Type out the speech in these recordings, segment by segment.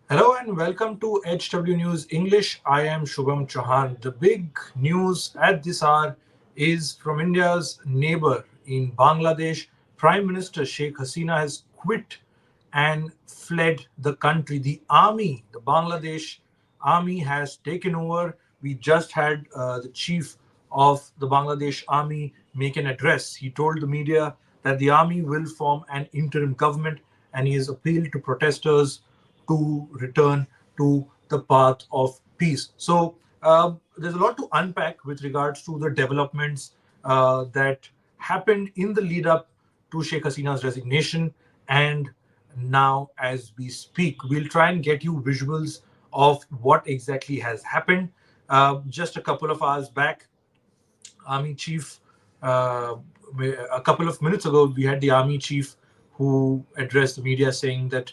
Hello and welcome to HW News English. I am Shubham Chauhan. The big news at this hour is from India's neighbor in Bangladesh. Prime Minister Sheikh Hasina has quit and fled the country. The army, the Bangladesh army, has taken over. We just had the chief of the Bangladesh army make an address. He told the media that the army will form an interim government, and he has appealed to protesters to return to the path of peace. So there's a lot to unpack with regards to the developments that happened in the lead up to Sheikh Hasina's resignation. And now, as we speak, we'll try and get you visuals of what exactly has happened. Just a couple of hours back, Army Chief, a couple of minutes ago, we had the Army Chief who addressed the media saying that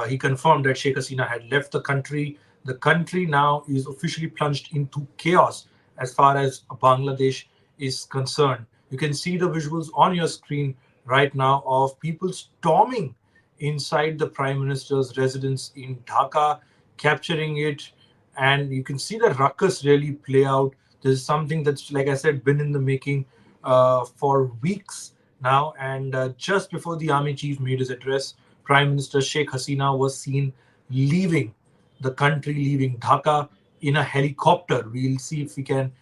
he confirmed that Sheikh Hasina had left the country. The country now is officially plunged into chaos as far as Bangladesh is concerned. You can see the visuals on your screen right now of people storming inside the Prime Minister's residence in Dhaka, capturing it, and you can see the ruckus really play out. This is something that's, like I said, been in the making for weeks now. And just before the army chief made his address, Prime Minister Sheikh Hasina was seen leaving the country, leaving Dhaka in a helicopter. We'll see if we can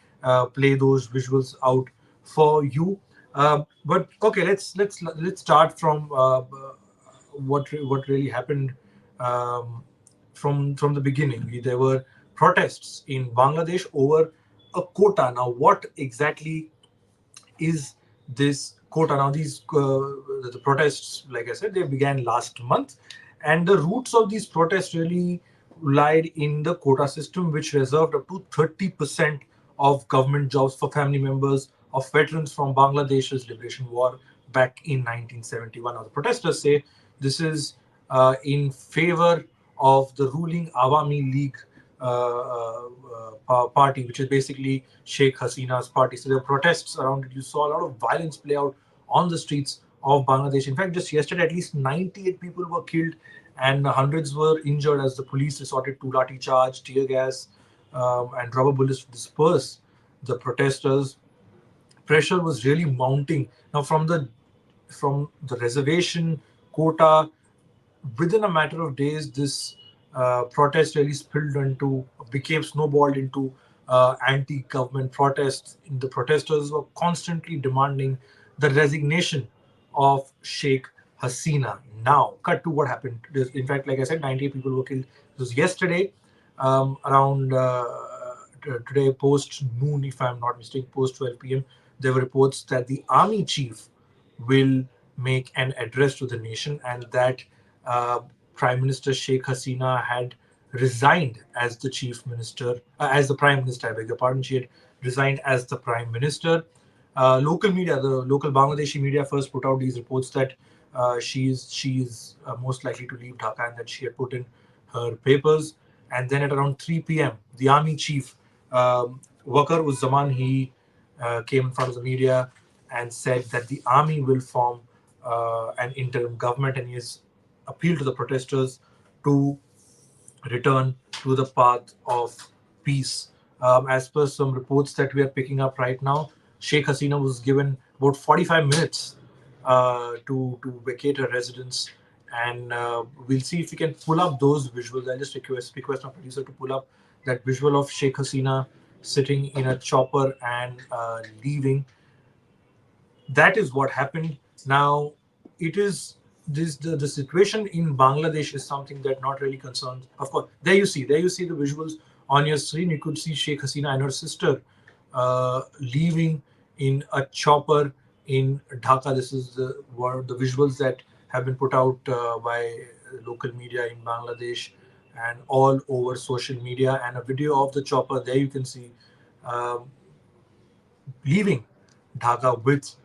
play those visuals out for you. But okay, let's start from what really happened from the beginning. There were protests in Bangladesh over a quota. Now, what exactly is this quota? Now, these the protests, like I said, they began last month, and the roots of these protests really lied in the quota system, which reserved up to 30% of government jobs for family members of veterans from Bangladesh's liberation war back in 1971. Now, the protesters say this is in favor of the ruling Awami League party, which is basically Sheikh Hasina's party. So there were protests around it. You saw a lot of violence play out on the streets of Bangladesh. In fact, just yesterday, at least 98 people were killed and hundreds were injured as the police resorted to lathi charge, tear gas, and rubber bullets to disperse the protesters. Pressure was really mounting. Now, from the reservation quota, within a matter of days, this protest really became snowballed into anti-government protests. The protesters were constantly demanding the resignation of Sheikh Hasina. Now, cut to what happened. In fact, like I said, 90 people were killed. This was yesterday, around today, post noon, if I'm not mistaken, post 12 p.m. There were reports that the army chief will make an address to the nation, and that Prime Minister Sheikh Hasina had resigned as the chief minister, as the prime minister. I beg your pardon. She had resigned as the prime minister. Local media, the local Bangladeshi media, first put out these reports that she's most likely to leave Dhaka and that she had put in her papers. And then at around 3 p.m., the army chief, Wakar Uzzaman, he came in front of the media and said that the army will form an interim government, and he has appealed to the protesters to return to the path of peace. As per some reports that we are picking up right now, Sheikh Hasina was given about 45 minutes to vacate her residence, and we'll see if we can pull up those visuals. I'll just request my producer to pull up that visual of Sheikh Hasina sitting in a chopper and leaving. That is what happened. Now, it is the situation in Bangladesh is something that not really concerns. Of course, there you see the visuals on your screen. You could see Sheikh Hasina and her sister leaving in a chopper in Dhaka. This is the visuals that have been put out by local media in Bangladesh and all over social media, and a video of the chopper. There you can see leaving Dhaka with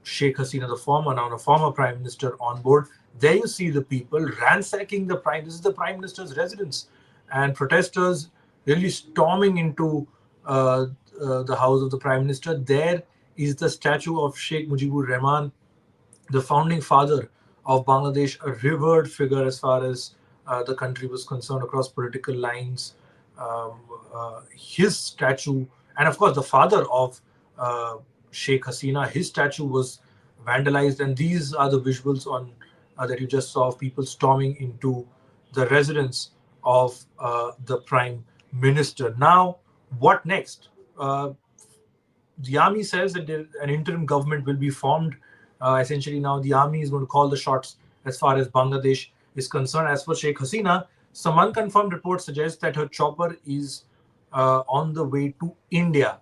Sheikh Hasina, the former prime minister, on board. There you see the people ransacking the prime. This is the prime minister's residence, and protesters really storming into the house of the prime minister. There is the statue of Sheikh Mujibur Rahman, the founding father of Bangladesh, a revered figure as far as the country was concerned across political lines. Um, his statue, and of course, the father of uh, Sheikh Hasina, his statue was vandalized. And these are the visuals on that you just saw of people storming into the residence of the Prime Minister. Now, what next? The army says that an interim government will be formed. Essentially, now the army is going to call the shots as far as Bangladesh is concerned. As for Sheikh Hasina, some unconfirmed reports suggest that her chopper is on the way to India.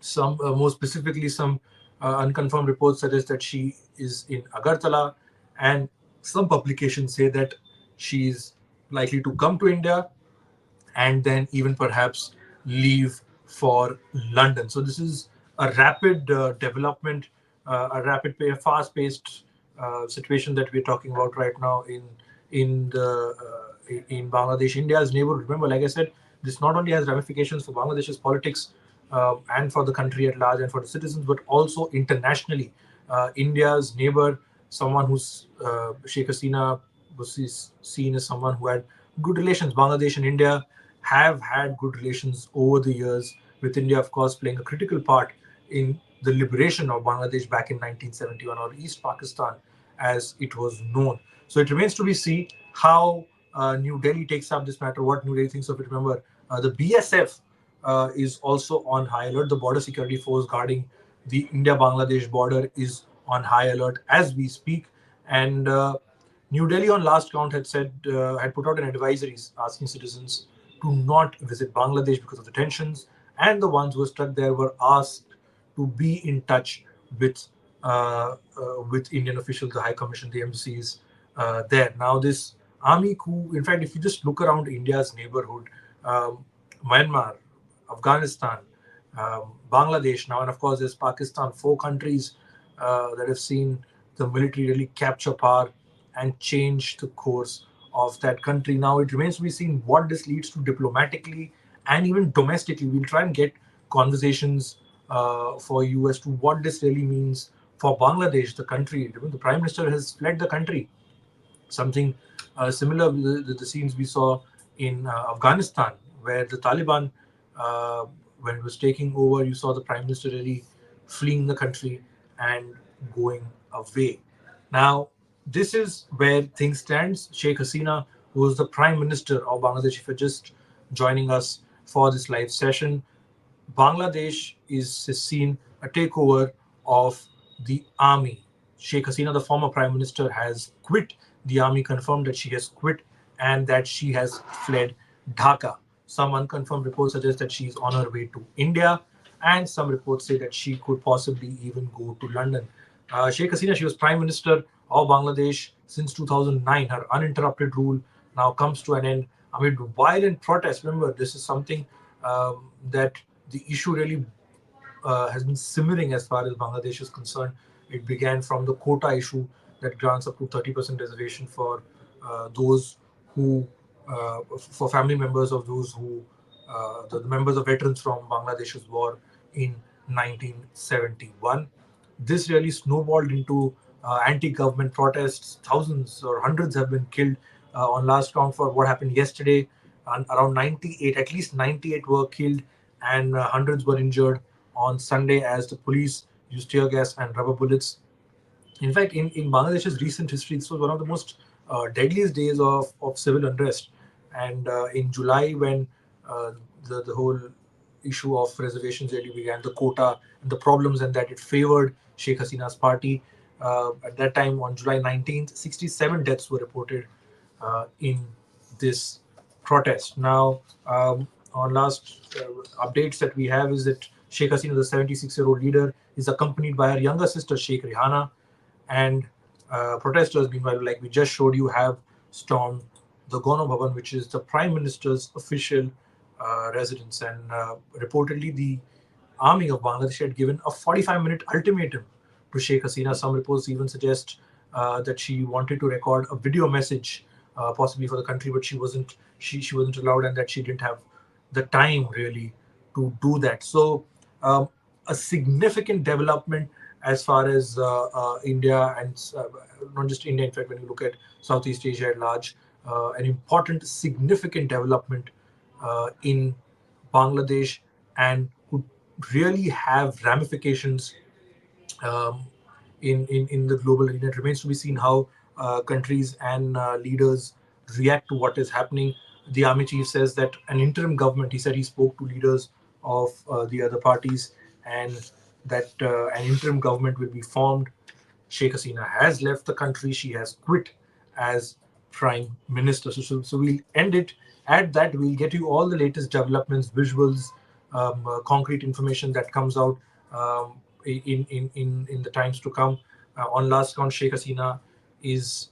Some, more specifically, some unconfirmed reports suggest that she is in Agartala, and some publications say that she is likely to come to India and then even perhaps leave for London. So this is a rapid development, fast-paced situation that we're talking about right now in Bangladesh, India's neighborhood. Remember, like I said, this not only has ramifications for Bangladesh's politics and for the country at large and for the citizens, but also internationally. India's neighbor, someone who's Sheikh Hasina was seen as someone who had good relations. Bangladesh and India have had good relations over the years, with India, of course, playing a critical part in the liberation of Bangladesh back in 1971, or East Pakistan as it was known. So it remains to be seen how New Delhi takes up this matter, what New Delhi thinks of it. Remember, the BSF is also on high alert. The border security force guarding the India-Bangladesh border is on high alert as we speak. And New Delhi, on last count, had put out an advisories asking citizens to not visit Bangladesh because of the tensions, and the ones who were stuck there were asked to be in touch with Indian officials, the High Commission, the embassies there. Now, this army coup, in fact, if you just look around India's neighborhood, Myanmar, Afghanistan, Bangladesh now, and of course, there's Pakistan, four countries that have seen the military really capture power and change the course of that country. Now, it remains to be seen what this leads to diplomatically and even domestically. We'll try and get conversations for you as to what this really means for Bangladesh, the country. The Prime Minister has fled the country. Something similar with the scenes we saw in Afghanistan, where the Taliban, when it was taking over, you saw the Prime Minister really fleeing the country and going away. Now, this is where things stand. Sheikh Hasina, who is the Prime Minister of Bangladesh, if you're just joining us for this live session, Bangladesh is seen a takeover of the army. Sheikh Hasina, the former prime minister, has quit the army, confirmed that she has quit and that she has fled Dhaka. Some unconfirmed reports suggest that she is on her way to India, and some reports say that she could possibly even go to London. Sheikh Hasina, she was prime minister of Bangladesh since 2009. Her uninterrupted rule now comes to an end amid violent protests. Remember, this is something that the issue really has been simmering as far as Bangladesh is concerned. It began from the quota issue that grants up to 30% reservation for those who, for family members of those who, the members of veterans from Bangladesh's war in 1971. This really snowballed into anti-government protests. Thousands or hundreds have been killed on last count for what happened yesterday. Around 98, at least 98 were killed, and hundreds were injured on Sunday as the police used tear gas and rubber bullets. In fact, in Bangladesh's recent history, this was one of the most deadliest days of civil unrest. And in July, when the whole issue of reservations really began, the quota and the problems, and that it favored Sheikh Hasina's party. At that time, on July 19th, 67 deaths were reported in this protest. Now, on last updates that we have is that Sheikh Hasina, the 76-year-old leader, is accompanied by her younger sister, Sheikh Rihanna, and protesters, meanwhile, like we just showed you, have stormed the Gono Bhavan, which is the Prime Minister's official residence. And reportedly, the army of Bangladesh had given a 45-minute ultimatum to Sheikh Hasina. Some reports even suggest that she wanted to record a video message, possibly for the country, but she wasn't. She wasn't allowed, and that she didn't have the time really to do that. So a significant development as far as India and not just India. In fact, when you look at Southeast Asia at large, an important, significant development in Bangladesh, and could really have ramifications um, in the global arena. It remains to be seen how countries and leaders react to what is happening. The army chief says that an interim government, he said he spoke to leaders of the other parties, and that an interim government will be formed. Sheikh Hasina has left the country. She has quit as prime minister. So we'll end it at that. We'll get you all the latest developments, visuals, concrete information that comes out in the times to come. On last count, Sheikh Hasina is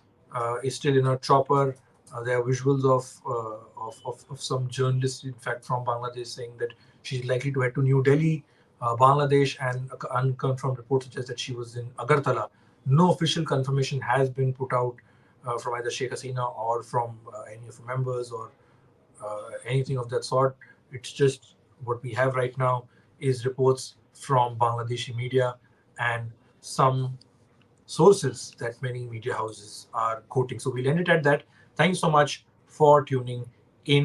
still in a chopper. There are visuals of some journalists, in fact, from Bangladesh, saying that she's likely to head to New Delhi, Bangladesh, and unconfirmed reports suggest that she was in Agartala. No official confirmation has been put out from either Sheikh Hasina or from any of her members or anything of that sort. It's just what we have right now is reports from Bangladeshi media and some sources that many media houses are quoting. So we'll end it at that. Thank you so much for tuning in.